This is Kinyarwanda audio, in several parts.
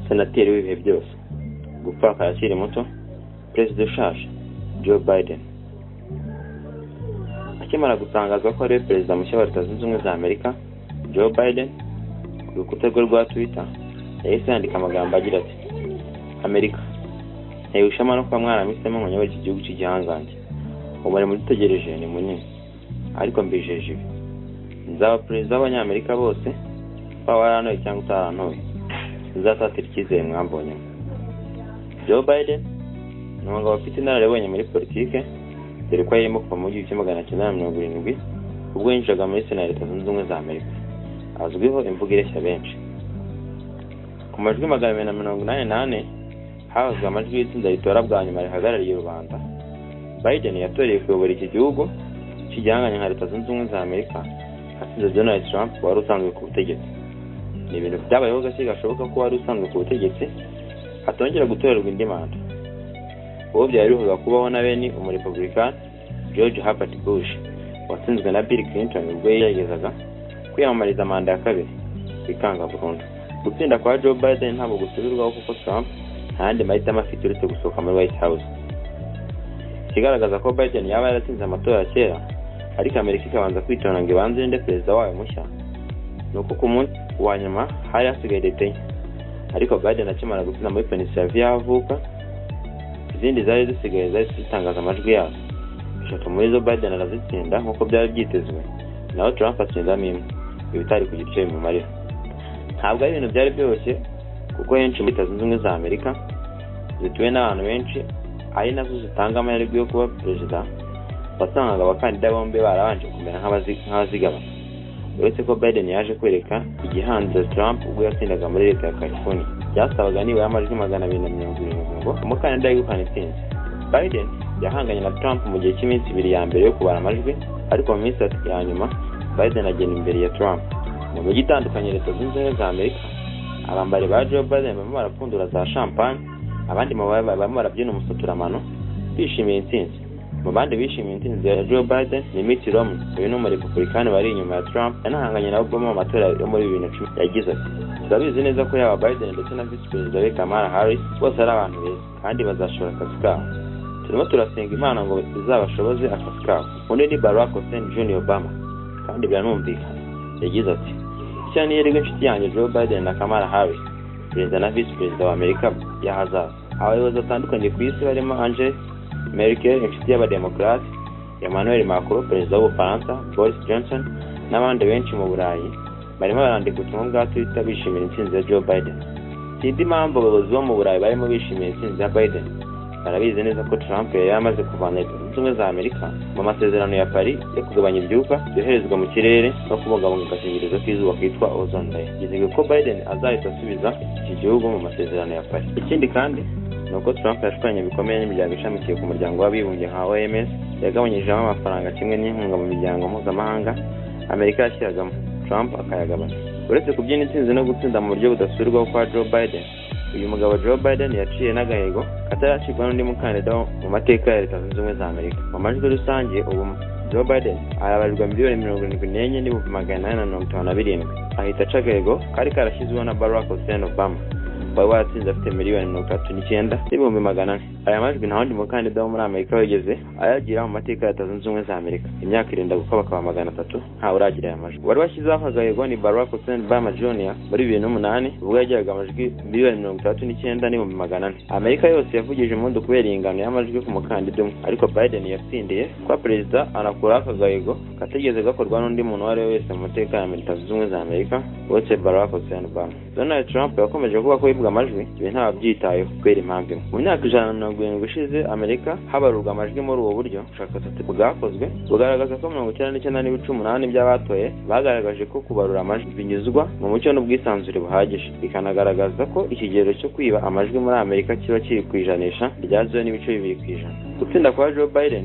senateri w'ibihe byose, gupfa akiri muto, perezida ushaje Joe Biden. Akimara gutangazwa ko ari perezida mushya wa Leta Zunze Ubumwe za Amerika, Joe Biden ku rukuta rwe rwa Twitter yahise yandika amagambo agira ati: Amerika, ntewe ishema no kuba mwarahisemo ngo nyobore iki gihugu cy'igihangange. Umurimo dutegereje ni munini, ariko mbijeje ibi: nzaba perezida w'Abanyamerika bose, waba warantoye cyangwa utarantoye. Nzatatira icyizere mwambonyemo. Joe Biden ni umugabo ufite inararibonye muri politike, dore ko yarimo kuva mu 1970 ubwo yinjiraga muri Sena ya Leta Zunze Ubumwe za Amerika. Azwiho imvugo ireshya benshi. Ku majwi 288 havuzwe amajwi y'itsinda ritora bwa nyuma rihagarariye rubanda. Biden yatoreye kuyobora iki gihugu cy'igihanganye nka Leta Zunze Ubumwe za Amerika hatsinze Donald Trump wari usanzwe ku butegetsi. Ni ibintu byabayeho gake gashoboka ko wari usanzwe ku butegetsi atongera gutorerwa indi manda. Uwo byari bivuga kubaho na bene umurepublican George Herbert Bush watsinzwe na Bill Clinton ubwo yagezaga kwiyamamariza manda ya kabiri bikanga burundu. Gutsinda kwa Joe Biden ntabwo gusubirwaho kuko Trump ntandi mahitamo afite uretse gusohoka muri White House. Kigaragaza ko Biden yaba yaratsinze amatora kera, ariko Amerika ikabanza kwitona ngo ibanze inde perezida wayo mushya, nuko ku munsi wa nyuma hari hasigaye leta enye. Ariko Biden akimara gutsinda muri Pennsylvania avuka, izindi zari zisigaye zari zitangaza amajwi yazo. Eshatu muri zo Biden arazitsinda nk'uko byari byitezwe, naho Trump atsindamo imwe, ibitari ku gice bimumarira. Ntabwo ari ibintu byari byoroshye kuko henshi muri Leta Zunze Ubumwe za Amerika zituwe n'abantu benshi, ari nazo zitanga amahirwe yo kuba perezida. Wasangaga abakandida bombi barabanje kumera nk'abazigaba. Uretse ko Biden yaje kwereka igihanze Trump ubwo yatsindaga muri Leta ya California, byasabaga nibura amajwi 270 ngo umukandida yegukane intsinzi. Biden yahanganye na Trump mu gihe cy'iminsi 2 ya mbere yo kubara amajwi, ariko mu minsi 3 ya nyuma Biden agenda imbere ya Trump. Mu mijyi itandukanye Leta Zunze Ubumwe za Amerika, abambari ba Joe Biden barimo barapfundura za champagne, abandi barimo barabyina umusotoramano bishimiye intsinzi. Mu bandi bishimiye intsinzi ya Joe Biden ni Mitt Romney, uyu ni umurepublican wari inyuma ya Trump yanahanganye na Obama mu matora yo muri 2010. Yagize ati: turabizi neza ko yaba Biden ndetse na Vice President we Kamala Harris bose ari abantu beza kandi bazashobora akazi kabo. Turimo turasenga Imana ngo izabashoboze akazi kabo. Undi ni Barack Hussein Jr. Obama, kandi biranumvikana. Yagize ati: cyane yerega inshuti yanjye Joe Biden na Kamala Harris, Perezida na Vice President wa Amerika y'ahazaza. Abayobozi batandukanye ku isi barimo Angela Merkel, inshuti y'abademokrate, Emmanuel Macron, perezida w'Ubufaransa, Boris Johnson n'abandi benshi mu Burayi barimo barandika ubutumwa bwa Twitter bishimira intsinzi ya Joe Biden. Sindi mpamvu abayobozi bo mu Burayi barimo bishimira intsinzi ya Biden. Barabizi neza ko Trump yari yamaze kuvana Leta Zunze Ubumwe za Amerika mu masezerano ya Paris yo kugabanya ibyuka byoherezwa mu kirere no kubungabunga agakingirizo k'izuba kitwa ozone layer. Yizeye ko Biden azahita asubiza iki gihugu mu masezerano ya Paris. Ikindi kandi nuko Trump yashwanye bikomeye n'imiryango ishamikiye ku muryango w'abibumbye nka OMS, yagabanyijemo amafaranga kimwe n'inkunga mu miryango mpuzamahanga Amerika yashyiragamo, Trump akayagabanya. Uretse kubyina intsinzi no gutsinda mu buryo budasubirwaho kwa Joe Biden, uyu mugabo Joe Biden yaciye n'agahigo kataracibwa n'undi mukandida mu mateka ya Leta Zunze Ubumwe za Amerika. Mu majwi rusange ubu Joe Biden arabarirwa miliyoni 74,857, ahita aca agahigo kari karashyizweho na Barack Hussein Obama wari watsinze afite miliyoni 39,400. Aya majwi nta wundi mukandida wo muri Amerika wigeze ayagira mu mateka ya Leta Zunze Ubumwe za Amerika. Imyaka irenda gukaba bakaba 300 nta uragira aya majwi. Wari washyizeho agahigo ni Barack Hussein Obama Jr. muri 2008 ubwo yagiraga amajwi miliyoni 39,400. Amerika yose yavugije impundu kubera ingano y'amajwi ku mukandida umwe, ariko Biden yatsindiye kwa perezida anakura akagahigo kategeze gakorwa n'undi muntu wari wese mu mateka ya Leta Zunze Ubumwe za Amerika uretse Barack Hussein Obama. Donald Trump yakomeje kuvuga ko yibwa amajwi ibi nta byitayeho kubera impamvu imwe. Mu myaka 170 ishize Amerika habarurwa amajwi muri ubu buryo. Ubushakashatsi bwakozwe bugaragaza ko 99.8% by'abatoye bagaragaje ko kubarura amajwi binyuzwa mu mucyo n'ubwisanzure buhagije, bikanagaragaza ko ikigero cyo kwiba amajwi muri Amerika kiba kiri ku ijanisha ryazo n'ibice 2%. Gutsinda kwa Joe Biden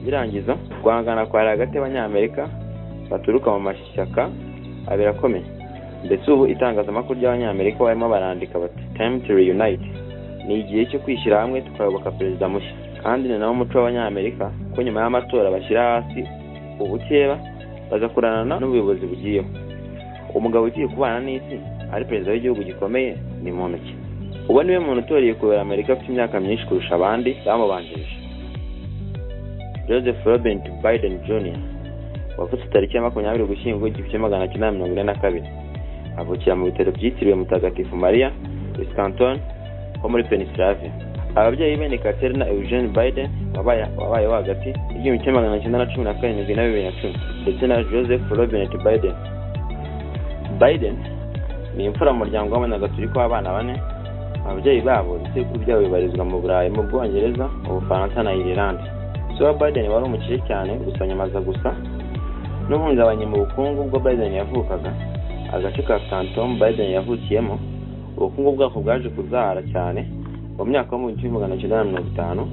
birangiza guhangana kwa hagati y'Abanyamerika baturuka mu mashyaka abiri akomeye. Ndetse ubu itangazamakuru ry'Abanyamerika barimo barandika bati time to reunite, ni igihe cyo kwishyira hamwe tukayoboka perezida mushya. Kandi ni nawo umuco w'Abanyamerika ko nyuma y'amatora bashyira hasi ubukeba bagakorana n'ubuyobozi bugiyeho. Umugabo ugiye kubana n'isi ari perezida w'igihugu gikomeye ni muntu ki? ubu niwe muntu utoreye kubera Amerika afite imyaka myinshi kurusha abandi bamubanjirije. Joseph Robinette Biden Jr. wavutse tariki ya 20 Ugushyingo 1942 avukira mu bitaro byitiriwe Mutagatifu Maria Wisconsin ho muri Pennsylvania. Ababyeyi be ni Catherine Eugene Biden wabaye hagati y'1917 na 2010 ndetse na Joseph Robinette Biden. Biden ni imfura mu muryango w'Abanyagatolika w'abana 4. Ababyeyi babo ibisekuru byabo bibarizwa mu Burayi, mu Bwongereza, mu Bufaransa na Ireland. So Biden wari umukire cyane gusa nyamaza gusa n'uhungabanye mu bukungu bwo Biden yavukaga. Agace ka Canton Biden yavukiyemo ubukungu bwako bwaje kuzahara cyane mu myaka yo 1950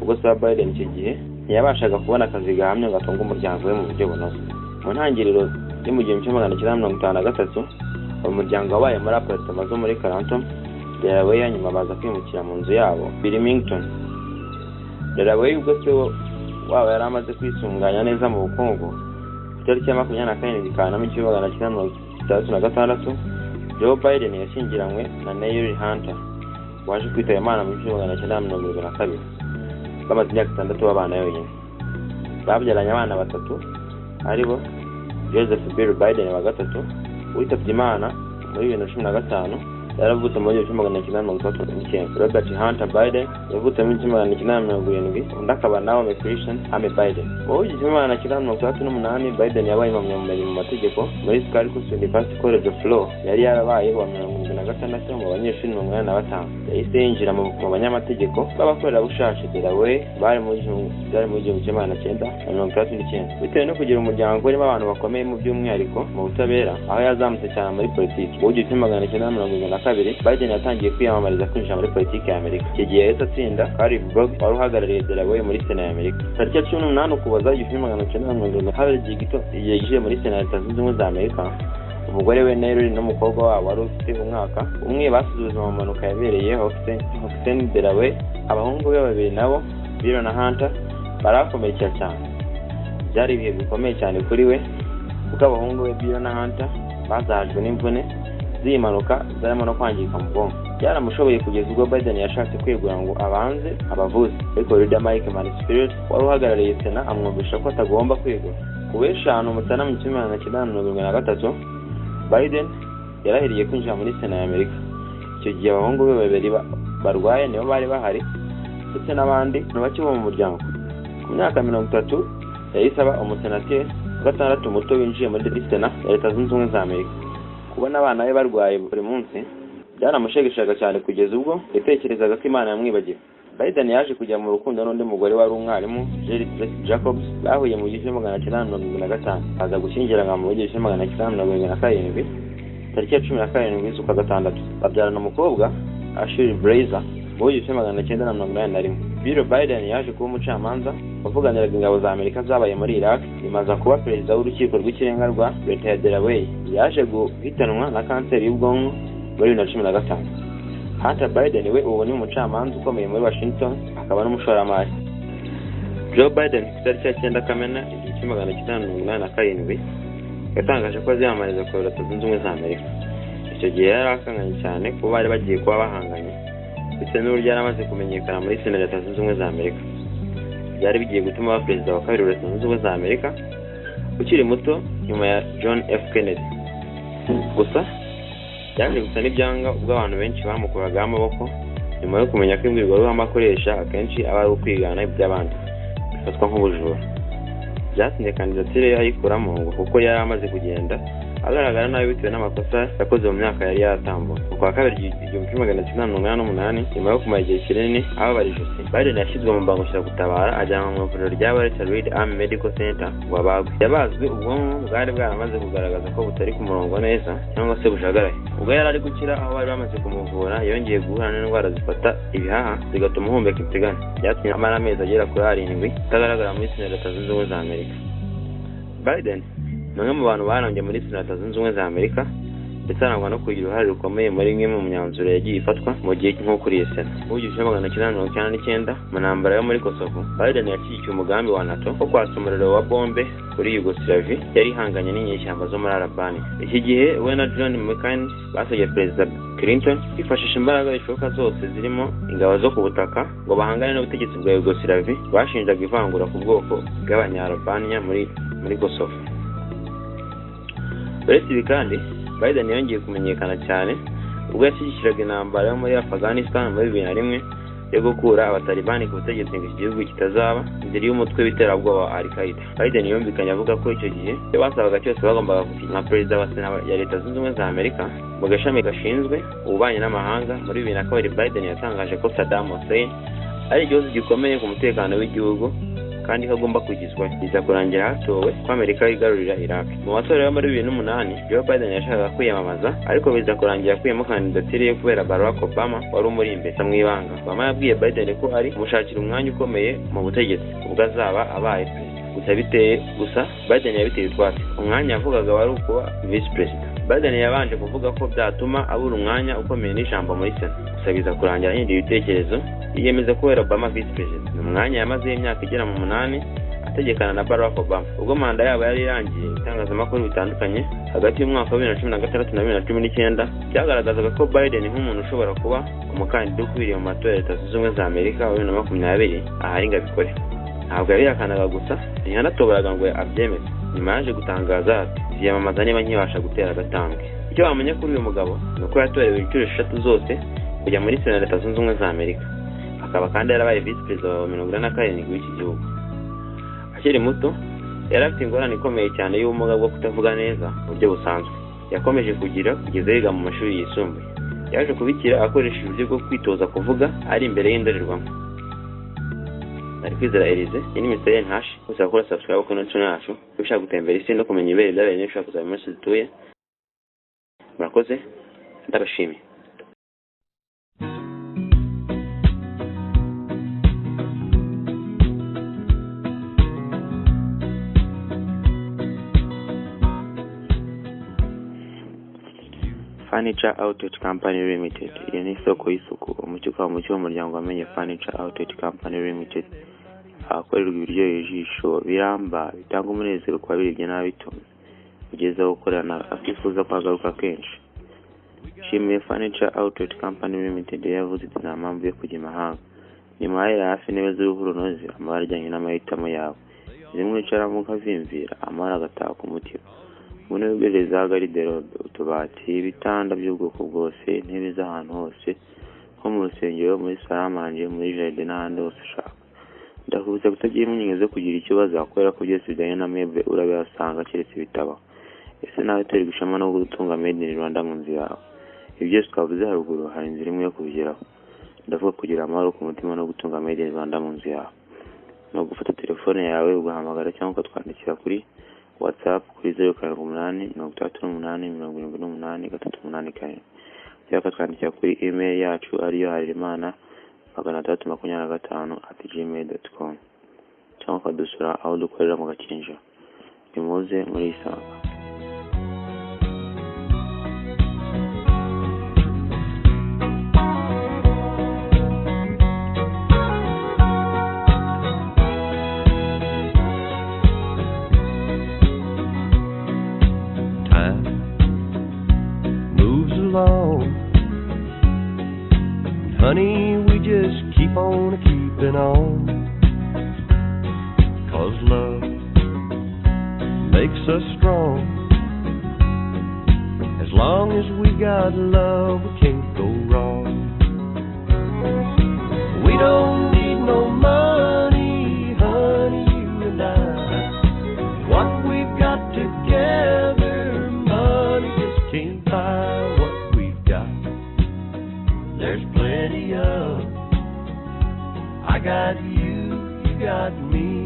ubwo Biden icyo gihe ntiyabashaga kubona akazi gahamye ngo atunge umuryango we mu buryo bunoze. Mu ntangiriro yo mu 1953 umuryango wabaye muri apartment zo muri Canton Delaware, nyuma baza kwimukira mu nzu yabo Birmingham. Delaware ubwo cyo waba yari amaze kwisunganya neza mu bukungu. Tariki ya 24 Kanama 1936 Joe Biden yashyingiranywe na Neil Hunter waje kwitaba Imana mu 1972 bamaze imyaka 6 babana yonyine. Babyaranye abana 3 aribo Joseph Bill Biden wa gatatu witabye Imana muri 2015 yaravutse mu 1939. Robert Hunter Biden yavutse mu 1970 undi akaba nawe Christian Amy Biden. Mu 1938 Biden yabaye impamyabumenyi mu mategeko muri Syracuse University College of Law. Yari yarabaye wa 76 mu banyeshuri 85. Yahise yinjira mu banyamategeko b'abakorerabushake Delaware bari mu 1939 bitewe no kugira umuryango urimo abantu bakomeye mu by'umwihariko mu butabera, aho yazamutse cyane muri politiki. Mu 1972 Biden yatangiye kwiyamamariza kwinjira muri politiki ya Amerika. Iki gihe yahise atsinda Caleb Brooks wari uhagarariye Delaware muri Sena ya Amerika. Tariki ya 18 Ukuboza 1970 habereye igihe muri Sena ya Leta Zunze Ubumwe za Amerika. Umugore we Neil n'umukobwa wabo wari ufite umwaka umwe basuzuma mu mpanuka yabereye Houston Delaware. Abahungu be babiri nabo Bill na Hunter barakomerekera cyane. Byari ibihe bikomeye cyane kuri we kuko abahungu be Bill na Hunter bazahajwe n'imvune z'impanuka zarimo no kwangirika mu bwonko. Byaramushoboye kugeza ubwo Biden yashatse kwegura ngo abanze abavuzi, ariko Leader Mike Mansfield wari uhagarariye Sena amwumvisha ko atagomba kwegura. Ku 5 Mutarama 1973 Biden yarahiriye kwinjira muri Sena ya Amerika. Icyo gihe abahungu be babiri barwaye nibo bari bahari ndetse n'abandi bake bo mu muryango. Ku myaka 30 yahise aba umusenateri gatandatu muto winjiye muri Sena ya Leta Zunze Ubumwe za Amerika. Kubona abana be barwaye buri munsi byaramushegeshaga cyane kugeza ubwo yatekerezaga ko Imana yamwibagiwe. Biden yaje kujya mu rukundo n'undi mugore wari umwarimu Jerry Jacobs. Bahuye mu 1975 aza gushyingiranwa mu 1977 tariki ya 17 z'ukwa gatandatu. Babyarana umukobwa Ashley Blazer mu 1981. Bill Biden yaje kuba umucamanza wavuganiraga ingabo za Amerika zabaye muri Iraq, imaza kuba perezida w'urukiko rw'ikirenga rwa Leta ya Delaware. Yaje guhitanwa na kanseri y'ubwonko muri 2015. Hunter Biden we ubu ni umucamanza ukomeye muri Washington akaba n'umushoramari. Joe Biden ku tariki ya 9 Kamena 1987 yatangaje ko aziyamamariza ku Leta Zunze Ubumwe za Amerika. Icyo gihe yari akanganye cyane kuba bari bagiye kuba bahanganye ndetse n'uburyo yari amaze kumenyekana muri Sena ya Leta Zunze Ubumwe za Amerika. Byari bigiye gutuma aba perezida wa kabiri wa Leta Zunze Ubumwe za Amerika ukiri muto nyuma ya John F. Kennedy. Gusa yaje gusa n'ibyanga ubwo abantu benshi bamukuragaho amaboko nyuma yo kumenya ko imbwirwaruhame akoresha akenshi aba ari ukwigana iby'abandi bifatwa nk'ubujura. Byatumye kandidatire ayikuramo ngo kuko yari amaze kugenda agaragara nabi bitewe n'amakosa yakoze mu myaka yari yaratambutse. Kwa kabiri 1988 nyuma yo kumara igihe kinini ababarije Biden yashyizwe mu mbangukiragutabara ajyanwa mu ivuriro rya Walter Reed Army Medical Center ngo abagwe. Yabazwe ubwonko bwari bwaramaze kugaragaza ko butari ku murongo neza cyangwa se bujagaraye. Ubwo yari ari gukira aho bari bamaze kumuvura yongeye guhura n'indwara zifata ibihaha zigatuma uhumeka itigana. Byatumye amara amezi agera kuri 7 atagaragara muri Sena ya Leta Zunze Ubumwe za Amerika. Biden umwe mu bantu barambye muri Sena ya Leta Zunze Ubumwe za Amerika ndetse anagwa no kugira uruhare rukomeye muri imwe mu myanzuro yagiye ifatwa mu gihe nko kuri iyi Sena. Mu 1999 mu ntambara yo muri Kosovo, Biden yashyigikiye umugambi wa NATO wo kwatsa umuriro wa bombe kuri Yugoslavia yari ihanganye n'inyeshyamba zo muri Albania. Iki gihe we na John McCain basabye Perezida Clinton bifashisha imbaraga zishoboka zose zirimo ingabo zo ku butaka ngo bahangane n'ubutegetsi bwa Yugoslavia bashinjaga ivangura ku bwoko bw'Abanyarabania muri Kosovo. Uretse ibi kandi Biden yongeye kumenyekana cyane ubwo yashyigikiraga intambara yo muri Afghanistan muri 2001 yo gukura abatalibani ku butegetsi ngo igihugu kitazaba indiri y'umutwe w'iterabwoba wa Al-Qaeda. Biden yumvikanye avuga ko icyo gihe cyo basabaga cyose bagombaga gushyira perezida wa Sena ya Leta Zunze Ubumwe za Amerika mu gashami gashinzwe ububanyi n'amahanga. Muri 2002 Biden yatangaje ko Saddam Hussein ari ikibazo gikomeye ku mutekano w'igihugu kandi ko agomba kugizwa. Biza kurangira hatowe ko Amerika igarurira Iraq. Mu matora yo muri 2008 Joe Biden yashakaga kwiyamamaza ariko biza kurangira kwiyemo kandidatire yo kubera Barack Obama wari umuri imbere mu ibanga. Obama yabwiye Biden ko ari kumushakira umwanya ukomeye mu butegetsi ubwo azaba abaye gusa Biden yabiteye utwatsi. Umwanya yavugaga wari ukuba vice president. Biden yabanje kuvuga ko byatuma abura umwanya ukomeye n'ijambo muri Sena. Gusa biza kurangira yindi ibitekerezo yiyemeza kubera Obama vice president. Umwanya yamaze imyaka igera mu 8 ategekana na Barack Obama. Ubwo manda yabo yari irangiye, itangazamakuru bitandukanye hagati y'umwaka wa 2016 na 2019 byagaragazaga ko Biden nk'umuntu ushobora kuba umukandida ukwiriye mu matora ya Leta Zunze Ubumwe za Amerika wa 2020 ahari ngabikore. Ntabwo yabihakanaga gusa ntiyanatobораga ngo abyemeze. Nyuma yaje gutangaza ati yiyamamaza niba nkibasha gutera agatambwe. Icyo wamenya kuri uyu mugabo ni uko yatorewe inshuro 3 zose kujya muri Sena ya Leta Zunze Ubumwe za Amerika. Akaba kandi yarabaye vice president wa 47 w'iki gihugu. Akiri muto yari afite ingorane ikomeye cyane y'ubumuga bwo kutavuga neza mu buryo busanzwe. Yakomeje kugeza yiga mu mashuri yisumbuye. Yaje kubikira akoresheje uburyo bwo kwitoza kuvuga ari imbere y'indorerwamo. Ari kwizera Elize, iyi ni Mr. NH, gusa gukora subscribe ku channel yacu, ushaka gutembera isi no kumenya ibere byabaye n'ushaka kuzaba muri dutuye. Murakoze, ndabashimiye. Furniture Outlet Company Limited. Iyo ni isoko y'isuku umucyo w'umuryango wamenye Furniture Outlet Company Limited. Akorerwa ibiryoheye ijisho biramba bitanga umunezero kwa biribye n'abitunze kugeza gukorana akifuza kwagaruka kenshi. Shimiye Furniture Outlet Company Limited yavuze iti nta mpamvu yo kujya imahanga. Ni mahera hafi intebe z'uruhu runoze amabara ajyanye n'amahitamo yawe. Zimwe icaramo ukavimvira amara agataha ku mutima. Mune ubwireza gariderobe utubati ibitanda by'ubwoko bwose intebe z'ahantu hose nko mu rusengero muri salamanje muri jardin n'ahandi hose ushaka. Ndakubuza kutagira impungenge zo kugira ikibazo akorera ko byose bijyanye na meuble urabihasanga keretse ibitabo. Ese nawe turi gushama no gutunga made in Rwanda mu nzu yawe. Ibyo byose twavuze haruguru hari inzira imwe yo kubigeraho. Ndavuga kugira amahoro ku mutima no gutunga made in Rwanda mu nzu yawe. No gufata telefone yawe ugahamagara cyangwa ukatwandikira kuri WhatsApp kuri 07887878 cyangwa twandikira kuri email yacu ariyo harimana325@gmail.com cyangwa kadusura aho dukorera mu Gakinjiro. Nimuze muri isanga. Honey, we just keep on keeping on, 'cause love makes us strong. As long as we got love, we can't go wrong. We don't need no money, honey, you and I. What we've got together, money just can't buy what we've got. There's plenty of, I got you, you got me.